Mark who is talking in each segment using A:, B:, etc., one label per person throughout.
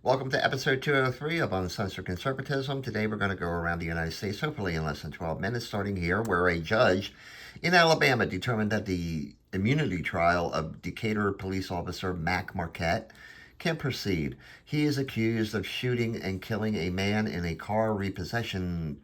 A: Welcome to episode 203 of Uncensored Conservatism. Today we're going to go around the United States, hopefully in less than 12 minutes, starting here, where a judge in Alabama determined that the immunity trial of Decatur police officer Mac Marquette can proceed. He is accused of shooting and killing a man in a car repossession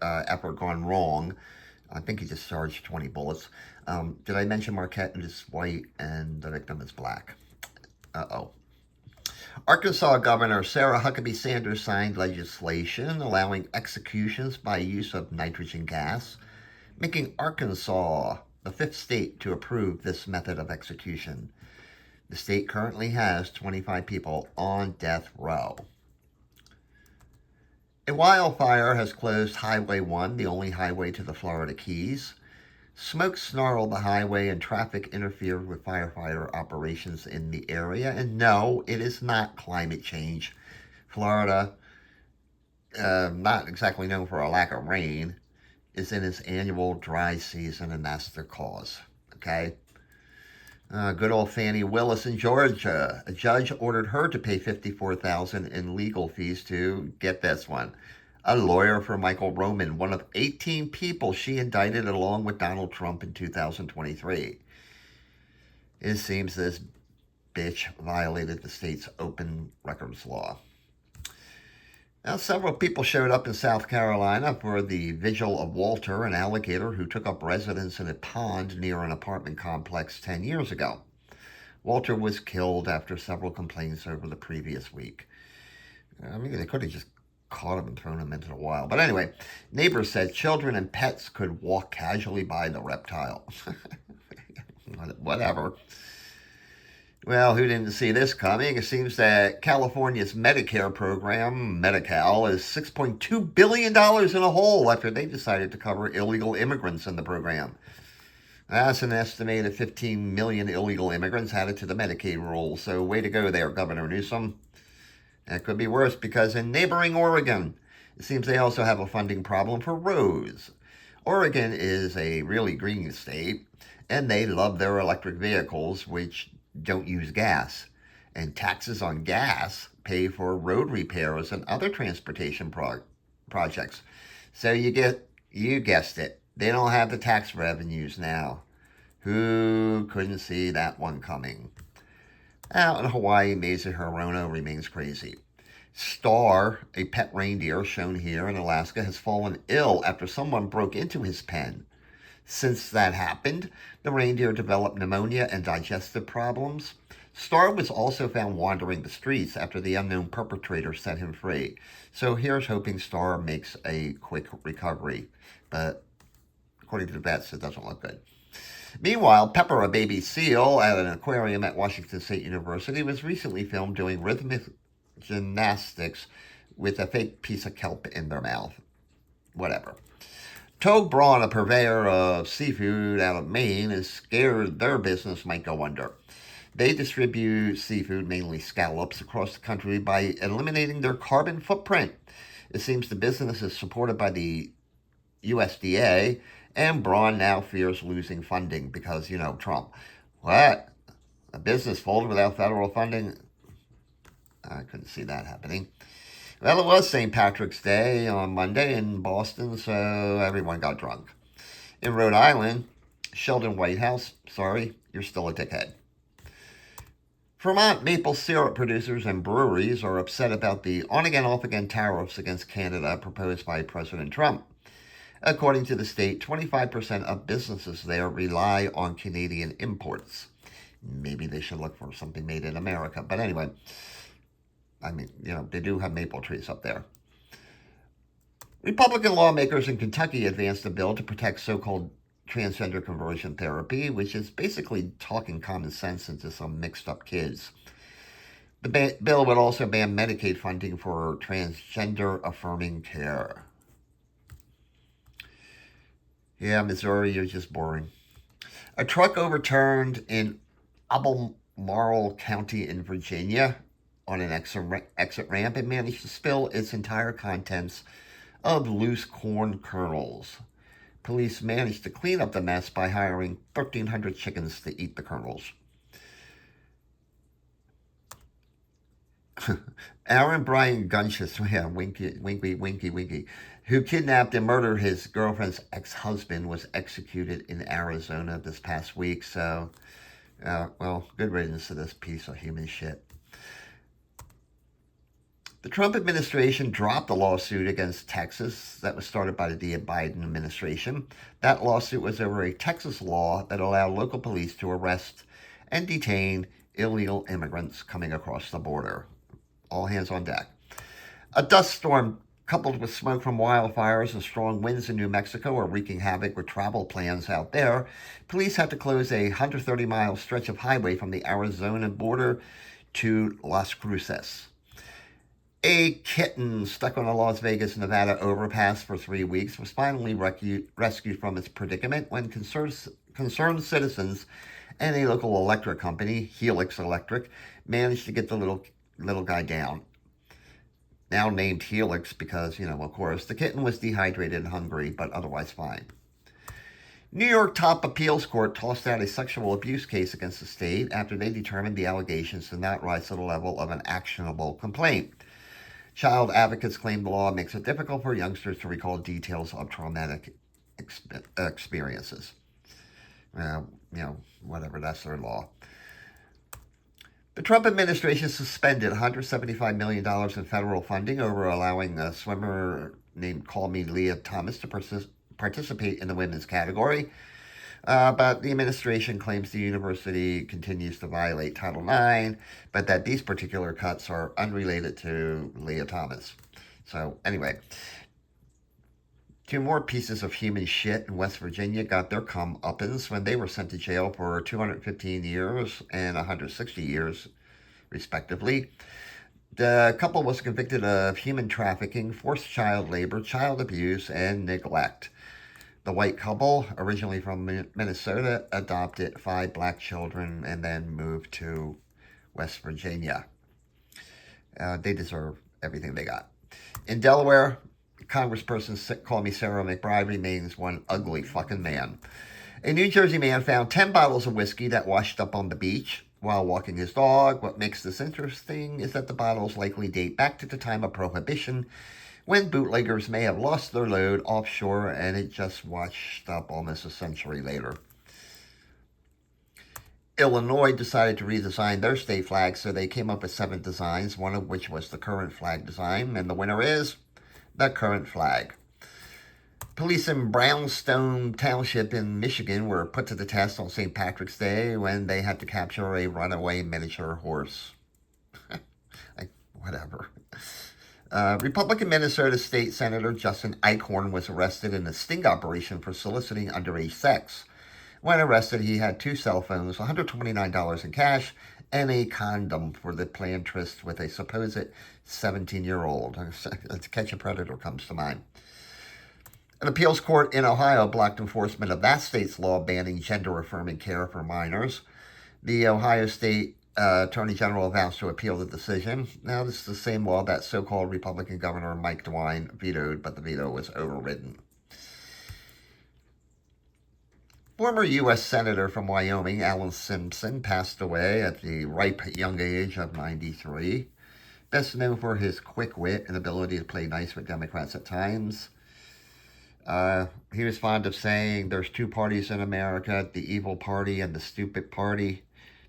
A: effort gone wrong. I think he discharged 20 bullets. Did I mention Marquette is white and the victim is black? Uh-oh. Arkansas Governor Sarah Huckabee Sanders signed legislation allowing executions by use of nitrogen gas, making Arkansas the fifth state to approve this method of execution. The state currently has 25 people on death row. A wildfire has closed Highway 1, the only highway to the Florida Keys. Smoke snarled the highway and traffic interfered with firefighter operations in the area. And no, it is not climate change. Florida, not exactly known for a lack of rain, is in its annual dry season, and that's the cause. Okay? Good old Fannie Willis in Georgia. A judge ordered her to pay $54,000 in legal fees to, get this one, a lawyer for Michael Roman, one of 18 people she indicted along with Donald Trump in 2023. It seems this bitch violated the state's open records law. Now, several people showed up in South Carolina for the vigil of Walter, an alligator who took up residence in a pond near an apartment complex 10 years ago. Walter was killed after several complaints over the previous week. I mean, they could have just caught him and thrown him into the wild. But anyway, neighbors said children and pets could walk casually by the reptile. Whatever. Well, who didn't see this coming? It seems that California's Medicare program, Medi-Cal, is $6.2 billion in a hole after they decided to cover illegal immigrants in the program. That's an estimated 15 million illegal immigrants added to the Medicaid rolls. So way to go there, Governor Newsom. That could be worse because in neighboring Oregon, it seems they also have a funding problem for roads. Oregon is a really green state, and they love their electric vehicles, which don't use gas. And taxes on gas pay for road repairs and other transportation projects. So you guessed it, they don't have the tax revenues now. Who couldn't see that one coming? Out in Hawaii, Mesa Hirono remains crazy. Star, a pet reindeer shown here in Alaska, has fallen ill after someone broke into his pen. Since that happened, the reindeer developed pneumonia and digestive problems. Star was also found wandering the streets after the unknown perpetrator set him free. So here's hoping Star makes a quick recovery. But according to the vets, it doesn't look good. Meanwhile, Pepper, a baby seal at an aquarium at Washington State University, was recently filmed doing rhythmic gymnastics with a fake piece of kelp in their mouth. Whatever. Togue Braun, a purveyor of seafood out of Maine, is scared their business might go under. They distribute seafood, mainly scallops, across the country by eliminating their carbon footprint. It seems the business is supported by the USDA, and Braun now fears losing funding because, Trump. What? A business folded without federal funding? I couldn't see that happening. Well, it was St. Patrick's Day on Monday in Boston, so everyone got drunk. In Rhode Island, Sheldon Whitehouse, sorry, you're still a dickhead. Vermont maple syrup producers and breweries are upset about the on-again, off-again tariffs against Canada proposed by President Trump. According to the state, 25% of businesses there rely on Canadian imports. Maybe they should look for something made in America. But anyway, they do have maple trees up there. Republican lawmakers in Kentucky advanced a bill to protect so-called transgender conversion therapy, which is basically talking common sense into some mixed-up kids. The bill would also ban Medicaid funding for transgender-affirming care. Yeah, Missouri, you're just boring. A truck overturned in Albemarle County in Virginia on an exit ramp and managed to spill its entire contents of loose corn kernels. Police managed to clean up the mess by hiring 1,300 chickens to eat the kernels. Aaron Brian Gunshus, yeah, winky, who kidnapped and murdered his girlfriend's ex-husband, was executed in Arizona this past week. So, well, good riddance to this piece of human shit. The Trump administration dropped a lawsuit against Texas that was started by the Biden administration. That lawsuit was over a Texas law that allowed local police to arrest and detain illegal immigrants coming across the border. All hands on deck. A dust storm coupled with smoke from wildfires and strong winds in New Mexico are wreaking havoc with travel plans out there. Police had to close a 130-mile stretch of highway from the Arizona border to Las Cruces. A kitten stuck on a Las Vegas, Nevada overpass for 3 weeks was finally rescued from its predicament when concerned citizens and a local electric company, Helix Electric, managed to get the little guy down. Now named Helix because, of course, the kitten was dehydrated and hungry, but otherwise fine. New York top appeals court tossed out a sexual abuse case against the state after they determined the allegations did not rise to the level of an actionable complaint. Child advocates claim the law makes it difficult for youngsters to recall details of traumatic experiences. Whatever, that's their law. The Trump administration suspended $175 million in federal funding over allowing a swimmer named Call Me Leah Thomas to participate in the women's category. But the administration claims the university continues to violate Title IX, but that these particular cuts are unrelated to Leah Thomas. So anyway, 2 more pieces of human shit in West Virginia got their comeuppance when they were sent to jail for 215 years and 160 years, respectively. The couple was convicted of human trafficking, forced child labor, child abuse, and neglect. The white couple, originally from Minnesota, adopted 5 black children and then moved to West Virginia. They deserve everything they got. In Delaware, Congressperson Call Me Sarah McBride remains one ugly fucking man. A New Jersey man found 10 bottles of whiskey that washed up on the beach while walking his dog. What makes this interesting is that the bottles likely date back to the time of Prohibition, when bootleggers may have lost their load offshore and it just washed up almost a century later. Illinois decided to redesign their state flag, so they came up with 7 designs, one of which was the current flag design, and the winner is the current flag. Police in Brownstone Township in Michigan were put to the test on St. Patrick's Day when they had to capture a runaway miniature horse. Whatever. Republican Minnesota State Senator Justin Eichhorn was arrested in a sting operation for soliciting underage sex. When arrested, he had 2 cell phones, $129 in cash, and a condom for the planned tryst with a supposed 17-year-old. To Catch a Predator comes to mind. An appeals court in Ohio blocked enforcement of that state's law banning gender-affirming care for minors. The Ohio State Attorney General vows to appeal the decision. Now, this is the same law that so-called Republican Governor Mike DeWine vetoed, but the veto was overridden. Former U.S. Senator from Wyoming, Alan Simpson, passed away at the ripe young age of 93. Best known for his quick wit and ability to play nice with Democrats at times. He was fond of saying there's 2 parties in America, the evil party and the stupid party.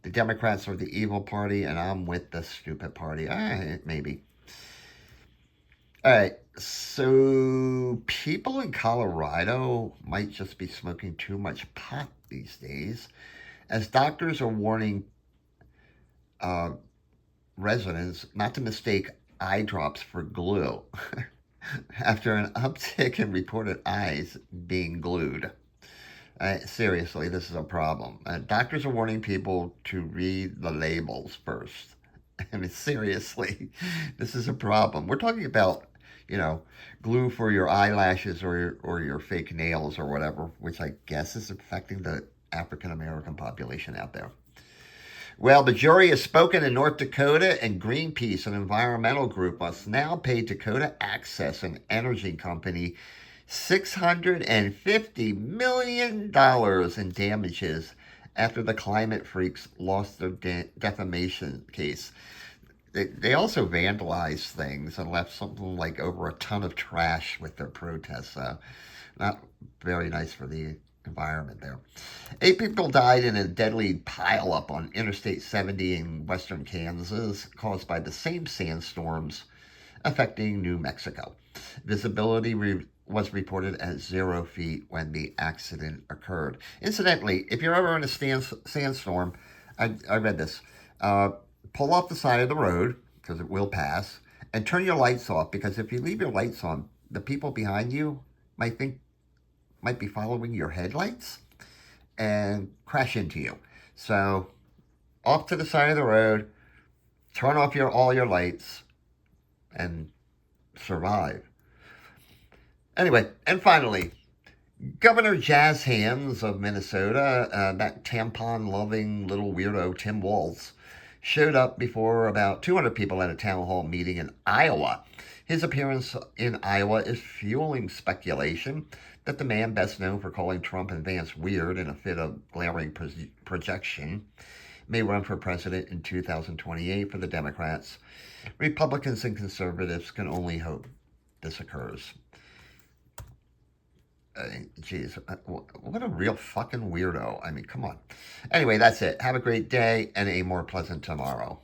A: The Democrats are the evil party, and I'm with the stupid party. Maybe. All right, so people in Colorado might just be smoking too much pot these days, as doctors are warning residents not to mistake eye drops for glue after an uptick in reported eyes being glued. Seriously, this is a problem. Doctors are warning people to read the labels first. I mean, seriously, this is a problem. We're talking about, glue for your eyelashes or your fake nails or whatever, which I guess is affecting the African-American population out there. Well, the jury has spoken in North Dakota, and Greenpeace, an environmental group, must now pay Dakota Access, an energy company, $650 million in damages after the climate freaks lost their defamation case. They also vandalized things and left something like over a ton of trash with their protests. So not very nice for the environment there. 8 people died in a deadly pileup on Interstate 70 in western Kansas caused by the same sandstorms affecting New Mexico. Visibility was reported at 0 feet when the accident occurred. Incidentally, if you're ever in a sandstorm, I read this. Uh, Pull off the side of the road because it will pass, and turn your lights off because if you leave your lights on, the people behind you might be following your headlights and crash into you. So off to the side of the road, turn off all your lights, and survive. Anyway, and finally, Governor Jazz Hands of Minnesota, that tampon loving little weirdo Tim Walz, showed up before about 200 people at a town hall meeting in Iowa. His appearance in Iowa is fueling speculation that the man best known for calling Trump and Vance weird in a fit of glaring projection may run for president in 2028 for the Democrats. Republicans and conservatives can only hope this occurs. Geez, what a real fucking weirdo. I mean, come on. Anyway, that's it. Have a great day and a more pleasant tomorrow.